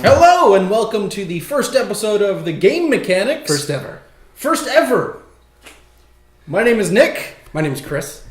Hello and welcome to the first episode of the Game Mechanics. First ever. First ever. My name is Nick. My name is Chris.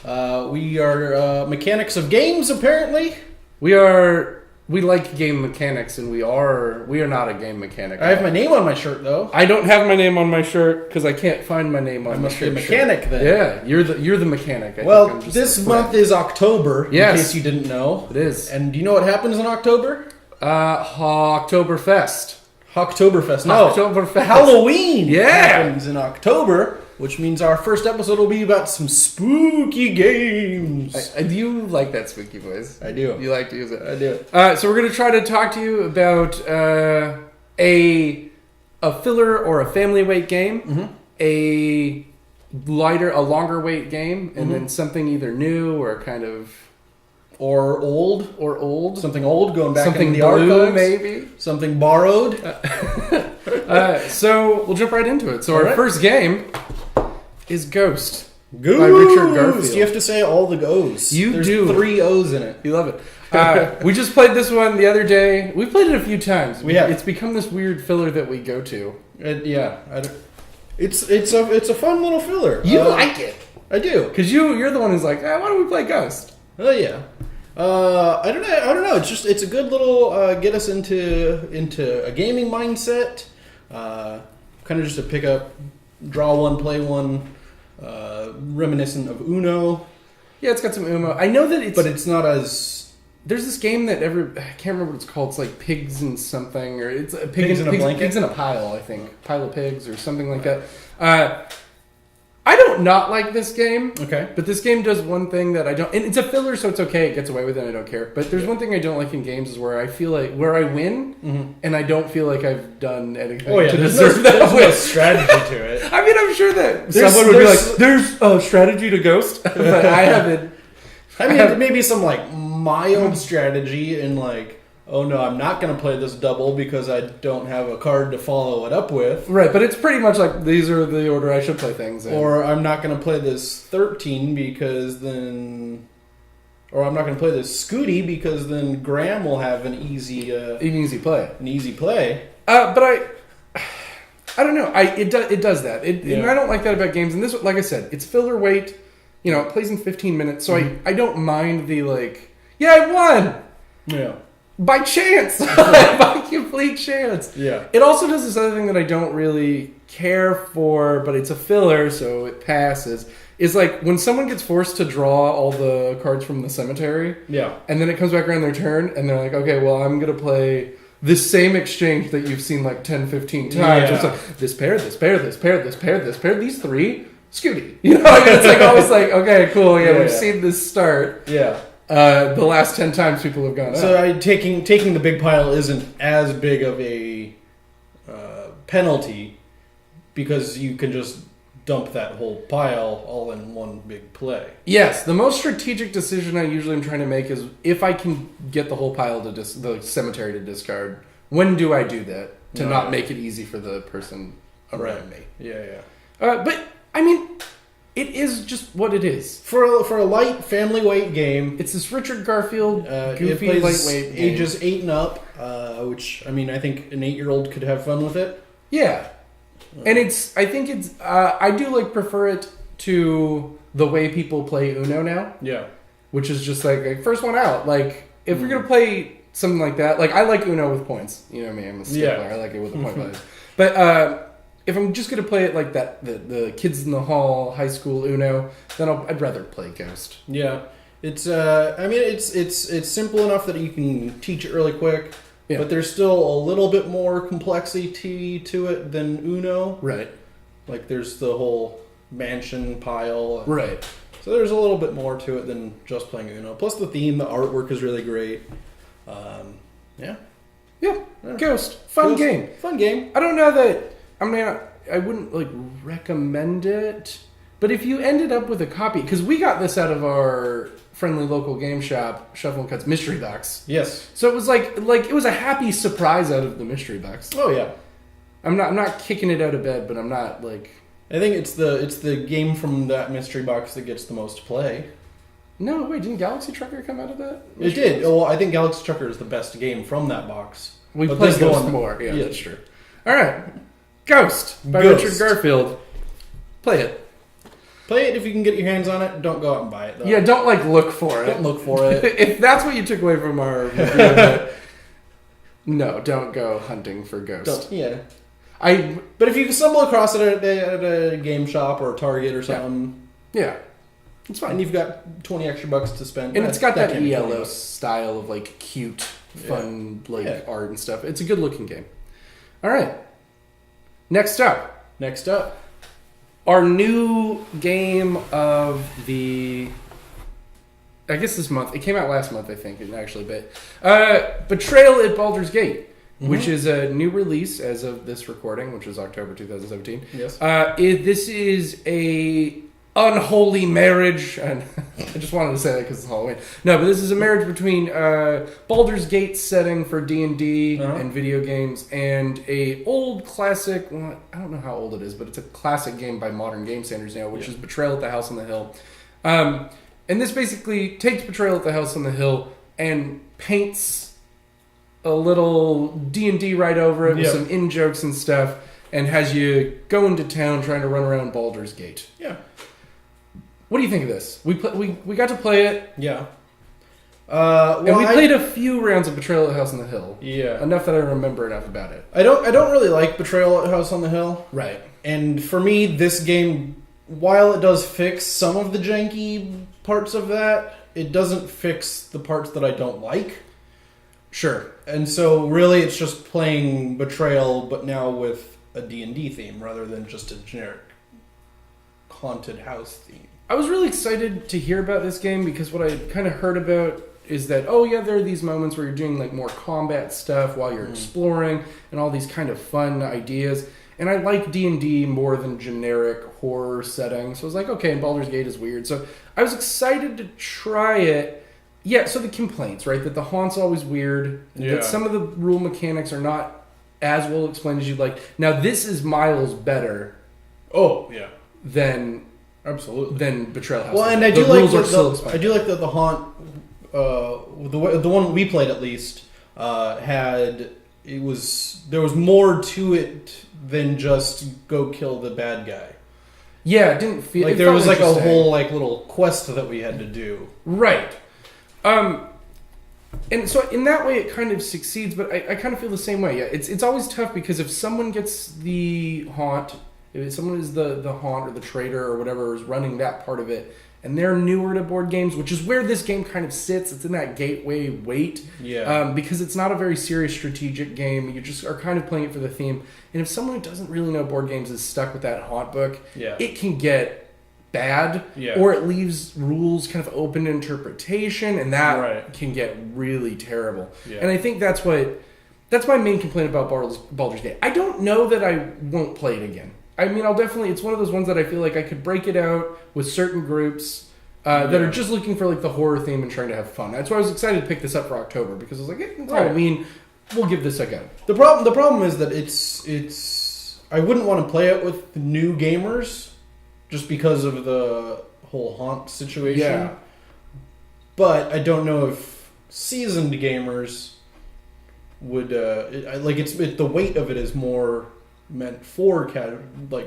We are mechanics of games, apparently. We like game mechanics, and we are not a game mechanic. I have my name on my shirt, though. I don't have my name on my shirt because I can't find my name on my shirt. I must be a mechanic then. Yeah, you're the mechanic. Well, this month is October. Yes. In case you didn't know, it is. And do you know what happens in October? Oktoberfest. Oktoberfest. No, Oktoberfest. Halloween. Yeah, happens in October, which means our first episode will be about some spooky games. Do you like that spooky voice? I do. You like to use it. I do. So we're going to try to talk to you about a filler or a family weight game, a longer weight game, and then something either new or kind of old, something old going back something into the blue, archives, maybe something borrowed. So we'll jump right into it. So our first game is Ghost. Ghooost. By Richard Garfield. You have to say all the O's. There's do. 3 O's in it. You love it. We just played this one the other day. We've played it a few times. We have. It's become this weird filler that we go to. It's a fun little filler. You like it. I do. Because you're the one who's like, why don't we play Ghost? Oh yeah. I don't know. It's a good little get us into a gaming mindset. Kind of just to pick up, draw one, play one, reminiscent of Uno. Yeah, it's got some Uno. I know that but it's not as. There's this game that I can't remember what it's called. It's like Pigs and something, or it's a Pigs in a blanket? Pigs in a pile, I think. Pile of pigs or something like that. I don't not like this game. Okay. But this game does one thing that I don't... And it's a filler, so it's okay. It gets away with it, and I don't care. But there's one thing I don't like in games is where I feel like... Where I win, and I don't feel like I've done anything to deserve that win. There's no strategy to it. I mean, I'm sure that someone would be like, there's a strategy to Ghost. But I haven't... I mean, maybe some, like, mild strategy in, like... Oh no, I'm not going to play this double because I don't have a card to follow it up with. Right, but it's pretty much like these are the order I should play things in. Or I'm not going to play this 13 because then... Or I'm not going to play this Scooty because then Graham will have an easy play. An easy play. But I don't know. It does that. And I don't like that about games. And this, like I said, it's filler weight. You know, it plays in 15 minutes. So I don't mind the I won! Yeah. By chance! By complete chance! Yeah. It also does this other thing that I don't really care for, but it's a filler, so it passes. Is like when someone gets forced to draw all the cards from the cemetery, and then it comes back around their turn, and they're like, okay, well, I'm going to play this same exchange that you've seen like 10, 15 times. Yeah. It's like, this pair, this pair, this pair, this pair, this pair, these 3, Scooty. You know, it's like almost like, okay, cool, we've seen this start. Yeah. The last 10 times people have gone So taking the big pile isn't as big of a penalty because you can just dump that whole pile all in one big play. Yes, the most strategic decision I usually am trying to make is if I can get the whole pile to the cemetery to discard, when do I do that to not make it easy for the person around me? Yeah. But I mean, it is just what it is. For a light family weight game, it's this Richard Garfield goofy it plays lightweight game. Ages 8 and up, which I mean I think an 8-year-old could have fun with it. Yeah, and I do prefer it to the way people play Uno now. Yeah, which is just like first one out. Like if you're gonna play something like that, like I like Uno with points. You know what I mean? I'm a stickler. I like it with the point values. But if I'm just going to play it like that, the kids in the hall, high school Uno, then I'd rather play Ghost. Yeah, it's it's simple enough that you can teach it really quick, but there's still a little bit more complexity to it than Uno. Right. Like there's the whole mansion pile. Right. So there's a little bit more to it than just playing Uno. Plus the theme, the artwork is really great. Yeah. Ghost. Fun game. Fun game. I don't know that... I mean, I wouldn't recommend it, but if you ended up with a copy, because we got this out of our friendly local game shop, Shuffle and Cuts mystery box. Yes. So it was like it was a happy surprise out of the mystery box. Oh yeah. I'm not kicking it out of bed, but I'm not like. I think it's the game from that mystery box that gets the most play. No, wait, didn't Galaxy Trucker come out of that? It did. Well, I think Galaxy Trucker is the best game from that box. We But played this Ghost one- more. Yeah, yeah. that's true. All right. Ghost by Ghost. Richard Garfield. Play it. Play it if you can get your hands on it. Don't go out and buy it, though. Yeah, don't look for it. Don't look for it. If that's what you took away from our review of it, no, don't go hunting for Ghost. Yeah. I But if you stumble across it at a game shop or a Target or something, yeah, it's fine. and you've got 20 extra bucks to spend, And it's got that can't be 20 ELO bucks. style of like cute, fun Yeah. art and stuff. It's a good looking game. All right. Next up, Next up, our new game of the. I guess this month. It came out last month, I think, actually. But Betrayal at Baldur's Gate, which is a new release as of this recording, which is October 2017. yes. This is a unholy marriage, and I just wanted to say that because it's Halloween. No, but this is a marriage between Baldur's Gate setting for D&D and video games, and a old classic. Well, I don't know how old it is, but it's a classic game by modern game standards now, which is Betrayal at the House on the Hill. And this basically takes Betrayal at the House on the Hill and paints a little D&D right over it with some in-jokes and stuff, and has you go into town trying to run around Baldur's Gate. Yeah. What do you think of this? We got to play it. Yeah. And we played a few rounds of Betrayal at the House on the Hill. Yeah. Enough that I remember enough about it. I don't really like Betrayal at House on the Hill. Right. And for me, this game, while it does fix some of the janky parts of that, it doesn't fix the parts that I don't like. Sure. And so really it's just playing Betrayal, but now with a D&D theme rather than just a generic haunted house theme. I was really excited to hear about this game because what I kind of heard about is that, oh yeah, there are these moments where you're doing like more combat stuff while you're exploring and all these kind of fun ideas. And I like D&D more than generic horror settings. So I was like, okay, and Baldur's Gate is weird. So I was excited to try it. Yeah, so the complaints, right? That the haunt's always weird. Yeah. That some of the rule mechanics are not as well explained as you'd like. Now, this is miles better Oh, yeah. than Absolutely. Betrayal House. Well, and I do like the haunt. The one we played at least there was more to it than just go kill the bad guy. Yeah, it didn't feel Like there was like a whole like little quest that we had to do. Right. And so in that way it kind of succeeds, but I kind of feel the same way. Yeah, it's always tough because if someone gets the haunt, if someone is the haunt or the traitor or whatever is running that part of it, and they're newer to board games, which is where this game kind of sits. It's in that gateway weight. Yeah. Because it's not a very serious strategic game. You just are kind of playing it for the theme. And if someone who doesn't really know board games is stuck with that haunt book, it can get bad. Yeah. Or it leaves rules kind of open to interpretation, and that can get really terrible. Yeah. And I think that's my main complaint about Baldur's Gate. I don't know that I won't play it again. I mean, it's one of those ones that I feel like I could break it out with certain groups that are just looking for like the horror theme and trying to have fun. That's why I was excited to pick this up for October, because I was like, it's Halloween, we'll give this a go. The problem is that it's I wouldn't want to play it with new gamers just because of the whole haunt situation. Yeah. But I don't know if seasoned gamers would the weight of it is more meant for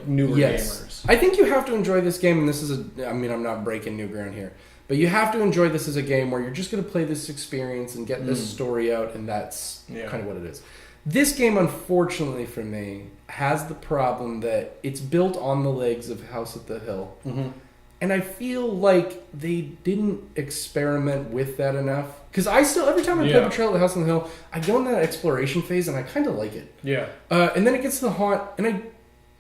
newer gamers. I think you have to enjoy this game, and this is I'm not breaking new ground here, but you have to enjoy this as a game where you're just going to play this experience and get this story out, and that's kind of what it is. This game, unfortunately for me, has the problem that it's built on the legs of House at the Hill. Mm-hmm. And I feel like they didn't experiment with that enough. Because every time I play Betrayal at the House on the Hill, I go in that exploration phase and I kind of like it. Yeah. And then it gets to the haunt, and I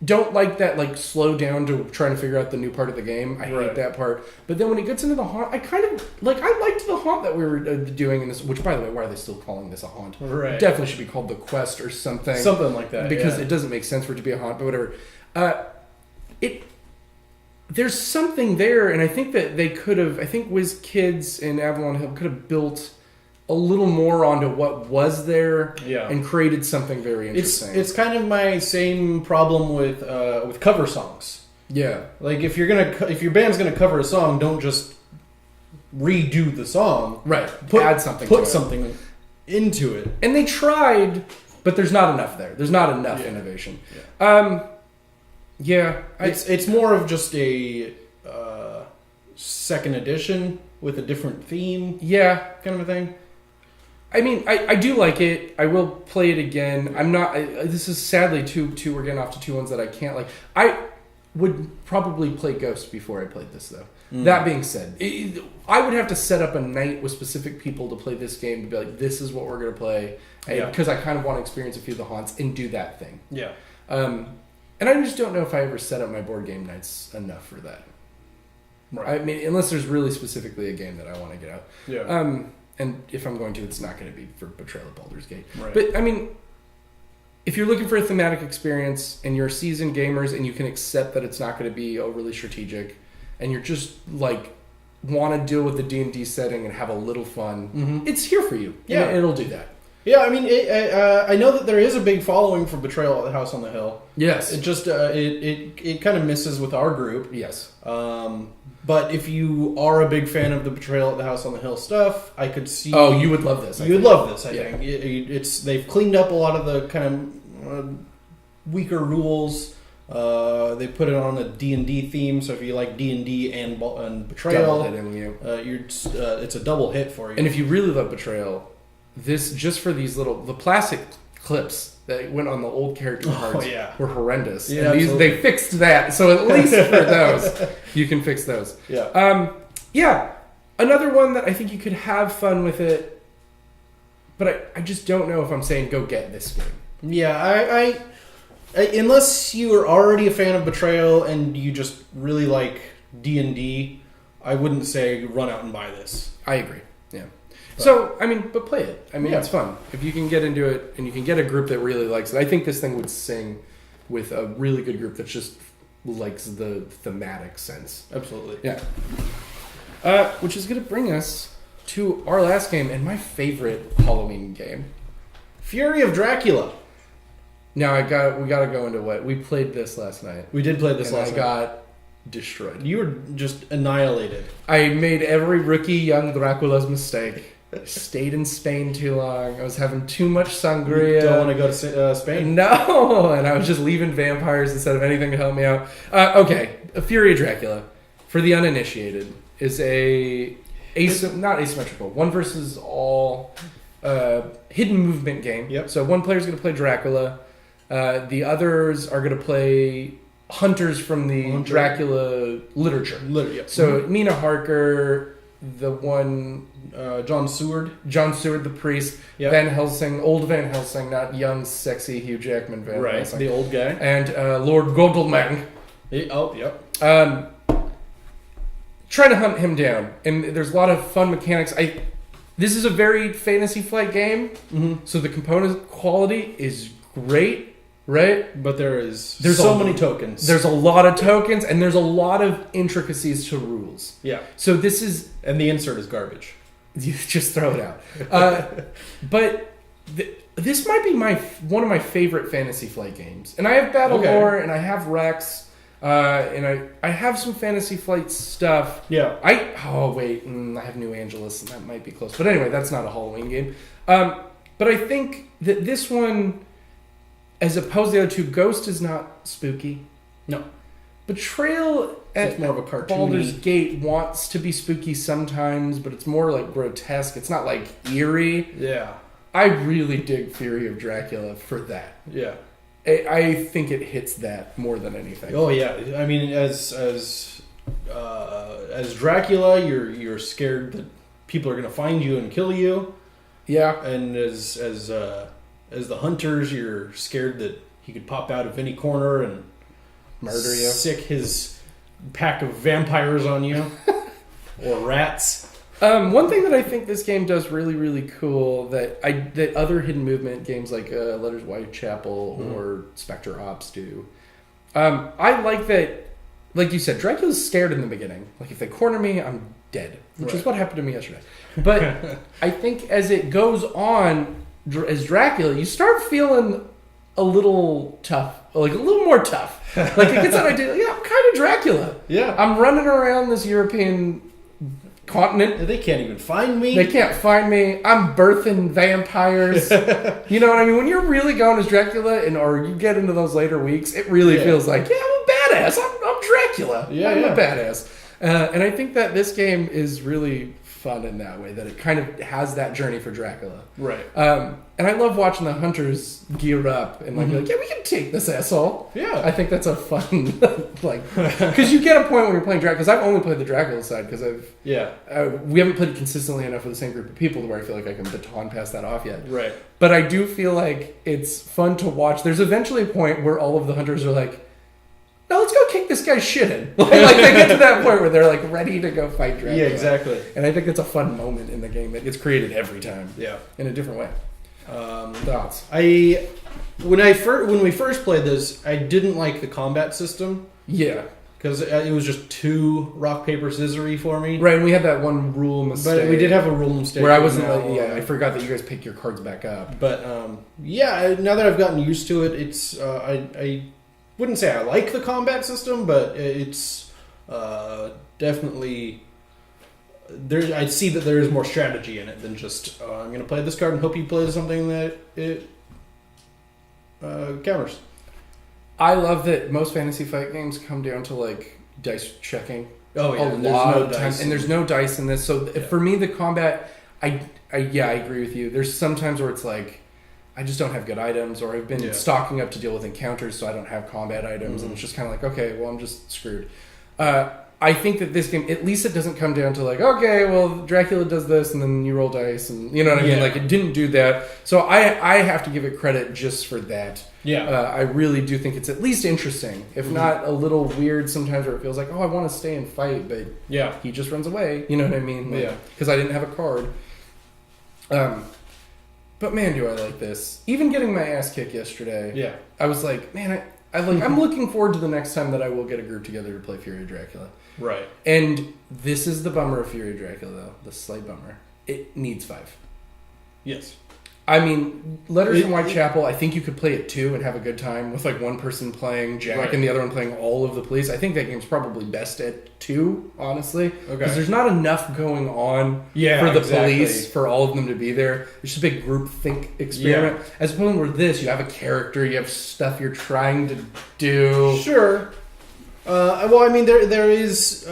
don't like that slow down to trying to figure out the new part of the game. I hate that part. But then when it gets into the haunt, I liked the haunt that we were doing in this, which by the way, why are they still calling this a haunt? Right. It definitely should be called the quest or something. Something like that. Because it doesn't make sense for it to be a haunt, but whatever. There's something there, and I think that they could have, WizKids and Avalon Hill could have built a little more onto what was there and created something very interesting. It's kind of my same problem with cover songs. Yeah. Like if your band's gonna cover a song, don't just redo the song. Right. Put something into it. And they tried, but there's not enough there. There's not enough innovation. It's more of just a second edition with a different theme. Yeah, kind of a thing. I mean, I do like it. I will play it again. I'm not. This is sadly two. We're getting off to two ones that I can't like. I would probably play Ghost before I played this, though. That being said, I would have to set up a night with specific people to play this game to be like, this is what we're going to play, because I kind of want to experience a few of the haunts and do that thing. Yeah. And I just don't know if I ever set up my board game nights enough for that. Right. I mean, unless there's really specifically a game that I want to get out. Yeah. And if I'm going to, it's not going to be for Betrayal of Baldur's Gate. Right. But, I mean, if you're looking for a thematic experience and you're seasoned gamers and you can accept that it's not going to be overly strategic and you're just, like, want to deal with the D&D setting and have a little fun, it's here for you. Yeah. It'll do that. Yeah, I mean, I know that there is a big following for Betrayal at the House on the Hill. Yes. It just, it kind of misses with our group. Yes. But if you are a big fan of the Betrayal at the House on the Hill stuff, I could see... Oh, you would love this. You would love this, I think. They've cleaned up a lot of the kind of weaker rules. They put it on a D&D theme, so if you like D&D and Betrayal, it's a double hit for you. And if you really love Betrayal, this, just for these the plastic clips that went on the old character cards were horrendous. Yeah, and they fixed that, so at least for those, you can fix those. Yeah. Another one that I think you could have fun with it, but I just don't know if I'm saying go get this game. Yeah, I unless you are already a fan of Betrayal and you just really like D&D, I wouldn't say run out and buy this. I agree. Yeah. So, I mean, but play it. I mean, it's fun. If you can get into it and you can get a group that really likes it, I think this thing would sing with a really good group that just likes the thematic sense. Absolutely. Yeah. Which is going to bring us to our last game and my favorite Halloween game. Fury of Dracula. Now, we got to go into what? We played this last night. We did play this last night. I got destroyed. You were just annihilated. I made every rookie young Dracula's mistake. Stayed in Spain too long. I was having too much sangria. You don't want to go to Spain? No! And I was just leaving vampires instead of anything to help me out. Okay. Fury of Dracula, for the uninitiated, is not asymmetrical. One versus all hidden movement game. Yep. So one player's going to play Dracula. The others are going to play hunters from the Dracula literature. So Nina Harker, the one... John Seward, the priest. Yep. Van Helsing, old Van Helsing, not young, sexy Hugh Jackman Van Helsing. The old guy. And Lord Gogelmang. Yep. Trying to hunt him down. And there's a lot of fun mechanics. This is a very Fantasy Flight game, so the component quality is great, right? But there's so many tokens. There's a lot of tokens, and there's a lot of intricacies to rules. Yeah. So this is... And the insert is garbage. You just throw it out. But this might be one of my favorite Fantasy Flight games. And I have Battlelore, and I have Rex, and I have some Fantasy Flight stuff. Yeah. I have New Angeles, and that might be close. But anyway, that's not a Halloween game. But I think that this one, as opposed to the other two, Ghost is not spooky. No. Betrayal at more of a cartoony. Baldur's Gate wants to be spooky sometimes, but it's more like grotesque. It's not like eerie. Yeah. I really dig Fury of Dracula for that. Yeah. I think it hits that more than anything. Oh yeah. I mean, as Dracula, you're scared that people are going to find you and kill you. Yeah. And as the hunters, you're scared that he could pop out of any corner and murder you, sick his pack of vampires on you, or rats. One thing that I think this game does really, really cool that other hidden movement games like Letters Whitechapel or Spectre Ops do. I like that, like you said, Dracula's scared in the beginning. Like if they corner me, I'm dead, which is what happened to me yesterday. But I think as it goes on, as Dracula, you start feeling a little tough, like a little more tough. Like it gets that idea, I'm kind of Dracula. Yeah. I'm running around this European continent. They can't even find me. They can't find me. I'm birthing vampires. You know what I mean? When you're really going as Dracula, or you get into those later weeks, it really feels like, I'm a badass. I'm Dracula. I'm a badass. And I think that this game is really fun in that way, that it kind of has that journey for Dracula. Right. And I love watching the hunters gear up and be like, yeah, we can take this asshole. Yeah. I think that's a fun, because you get a point when you're playing Dracula, because I've only played the Dracula side, because we haven't played it consistently enough with the same group of people to where I feel like I can baton pass that off yet. Right. But I do feel like it's fun to watch. There's eventually a point where all of the hunters are like, no, let's go kick this guy's shit in. Like they get to that point where they're like ready to go fight Dracula. Yeah, exactly. And I think it's a fun moment in the game that gets created every time. Yeah. In a different way. Thoughts? When we first played this, I didn't like the combat system. Yeah. Because it was just too rock, paper, scissory for me. Right, and we had that one rule mistake. But we did have a rule mistake. Where I wasn't I forgot that you guys pick your cards back up. But, now that I've gotten used to it, it's, I wouldn't say I like the combat system, but it's definitely... I see that there is more strategy in it than just, I'm going to play this card and hope you play something that it counters. I love that most fantasy fight games come down to like dice checking. Oh yeah, a lot of times, and there's no dice in this. So for me, the combat, I agree with you. There's sometimes where it's like I just don't have good items, or I've been stocking up to deal with encounters, so I don't have combat items, and it's just kind of like, okay, well, I'm just screwed. I think that this game, at least it doesn't come down to like, okay, well, Dracula does this, and then you roll dice, and you know what I mean? Like, it didn't do that. So I have to give it credit just for that. Yeah. I really do think it's at least interesting, if not a little weird sometimes, where it feels like, oh, I want to stay and fight, but he just runs away. You know what I mean? Like, because I didn't have a card. But man, do I like this. Even getting my ass kicked yesterday, I was like, man, I'm looking forward to the next time that I will get a group together to play Fury of Dracula. Right. And this is the bummer of Fury of Dracula, though. The slight bummer. It needs 5. Yes. I mean, Letters from Whitechapel, I think you could play it 2 and have a good time with like one person playing Jack and the other one playing all of the police. I think that game's probably best at 2, honestly. Okay. Because there's not enough going on for the police for all of them to be there. It's just a big group think experiment. Yeah. As opposed to where this, you have a character, you have stuff you're trying to do. Sure. Well, I mean, there is...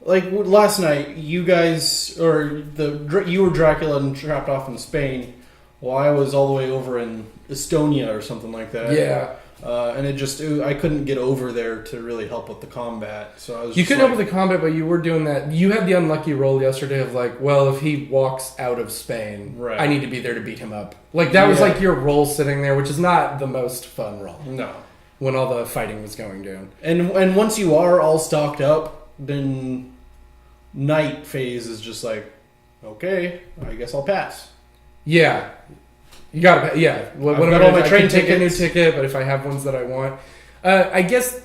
like last night, you guys, you were Dracula and trapped off in Spain, while I was all the way over in Estonia or something like that. Yeah. And I couldn't get over there to really help with the combat. So I was. You couldn't help with the combat, but you were doing that. You had the unlucky roll yesterday of like, well, if he walks out of Spain, I need to be there to beat him up. Like that was like your roll sitting there, which is not the most fun roll. No. When all the fighting was going down. And once you are all stocked up, then night phase is just like, okay, I guess I'll pass. Yeah. You gotta, When I've got all my train tickets. Take a new ticket, but if I have ones that I want. I guess,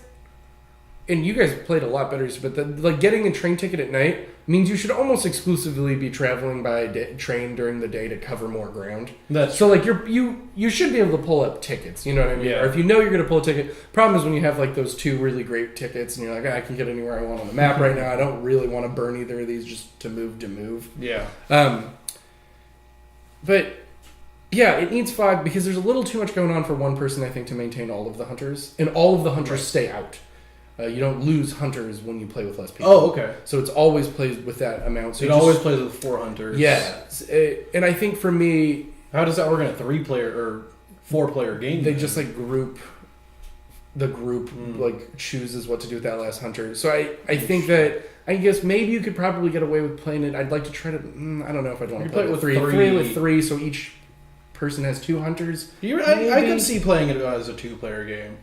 and you guys played a lot better, but getting a train ticket at night means you should almost exclusively be traveling by train during the day to cover more ground. So like you should be able to pull up tickets, you know what I mean? Yeah. Or if you know you're going to pull a ticket, problem is when you have like those 2 really great tickets and you're like, I can get anywhere I want on the map right now. I don't really want to burn either of these just to move. Yeah. But yeah, it needs 5 because there's a little too much going on for one person, I think, to maintain all of the hunters. And all of the hunters stay out. You don't lose hunters when you play with less people. Oh, okay. So it's always plays with that amount. So it always plays with 4 hunters. Yeah. And I think for me... How does that work in a 3-player or 4-player game? They just like group... The group like chooses what to do with that last hunter. So I think that... I guess maybe you could probably get away with playing it. I'd like to try to... I don't know if I'd want to play it with 3. 3 with 3, so each person has 2 hunters. I could see playing it as a 2-player game.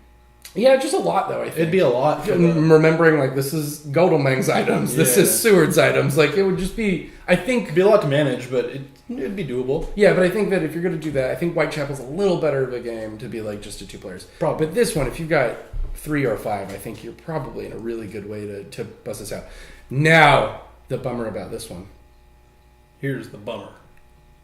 Yeah, just a lot, though, I think. It'd be a lot. Remembering, like, this is Godelmang's items, this is Seward's items. Like, it would just be, I think... It'd be a lot to manage, but it'd be doable. Yeah, but I think that if you're going to do that, I think Whitechapel's a little better of a game to be, like, just to 2 players. Probably. But this one, if you've got 3 or 5, I think you're probably in a really good way to bust this out. Now, the bummer about this one. Here's the bummer.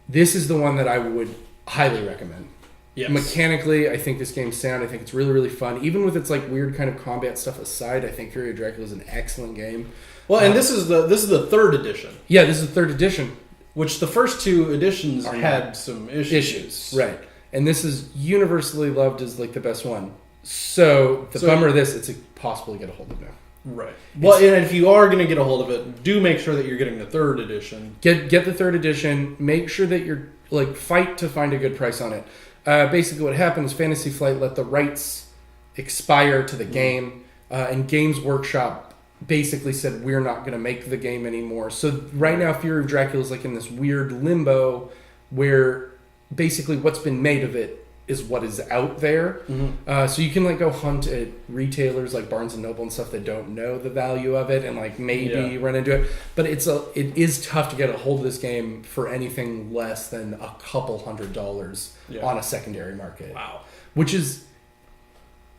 This is the one that I would highly recommend. Yes. Mechanically, I think this game's sound. I think it's really, really fun. Even with its like weird kind of combat stuff aside, I think Fury of Dracula is an excellent game. Well, and this is the third edition. Yeah, this is the third edition. Which the first two editions had some issues. Right. And this is universally loved as like the best one. So the bummer of this, it's impossible to get a hold of now. Right. Well, and if you are going to get a hold of it, do make sure that you're getting the third edition. Get the third edition. Make sure that you're like fight to find a good price on it. Basically, what happened is Fantasy Flight let the rights expire to the game, and Games Workshop basically said we're not going to make the game anymore. So right now, Fury of Dracula is like in this weird limbo where basically what's been made of it is what is out there. Mm-hmm. So you can like go hunt at retailers like Barnes and Noble and stuff that don't know the value of it and like maybe run into it. But it is tough to get a hold of this game for anything less than a couple $100 on a secondary market. Wow. Which is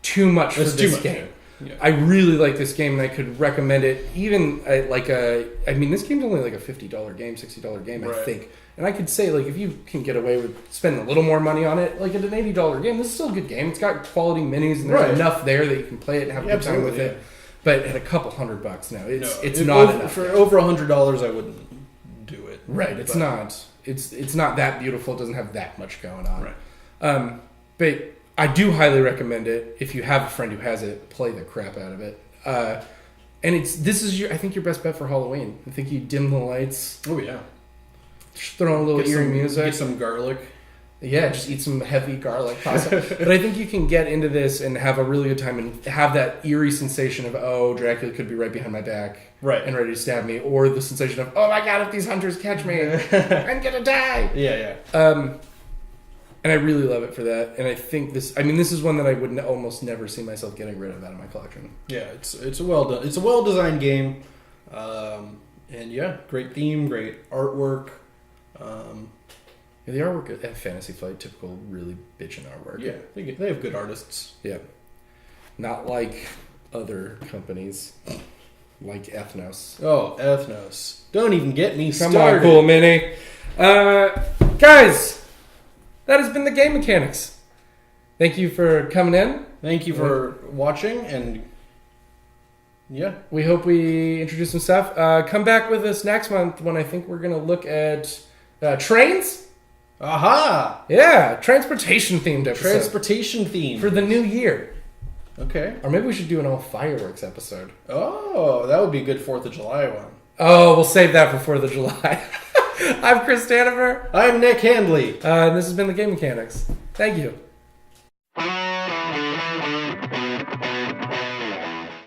too much for this game. Yeah. I really like this game, and I could recommend it. Even this game's only like a $50 game, $60 game, I think. And I could say, like, if you can get away with spending a little more money on it, like at an $80 game, this is still a good game. It's got quality minis, and there's enough there that you can play it and have a good time with it. But at a couple $100 now, it's not enough. For over $100, I wouldn't do it. Right, it's not. It's not that beautiful. It doesn't have that much going on. Right. But I do highly recommend it. If you have a friend who has it, play the crap out of it. And this is I think your best bet for Halloween. I think you dim the lights. Oh yeah. Just throw on a little eerie music. Get some garlic. Yeah, just eat some heavy garlic pasta. But I think you can get into this and have a really good time and have that eerie sensation of, oh, Dracula could be right behind my back and ready to stab me. Or the sensation of, oh my god, if these hunters catch me, I'm going to die. Yeah. And I really love it for that. And I think this is one that I would almost never see myself getting rid of out of my collection. Yeah, it's a well done. It's a well designed game. And yeah, great theme, great artwork. The artwork at Fantasy Flight, typical really bitchin' artwork. Yeah, they have good artists. Yeah. Not like other companies. Like Ethnos. Oh, Ethnos. Don't even get me started. Come on, Cool Mini. Guys, that has been the Game Mechanics. Thank you for coming in. Thank you for watching, and yeah, we hope we introduce some stuff. Come back with us next month when I think we're going to look at trains. Aha! Yeah, transportation themed episode. Transportation themed. For the new year. Okay. Or maybe we should do an all fireworks episode. Oh, that would be a good 4th of July one. Oh, we'll save that for 4th of July. I'm Chris Staniver. I'm Nick Handley. And this has been the Game Mechanics. Thank you.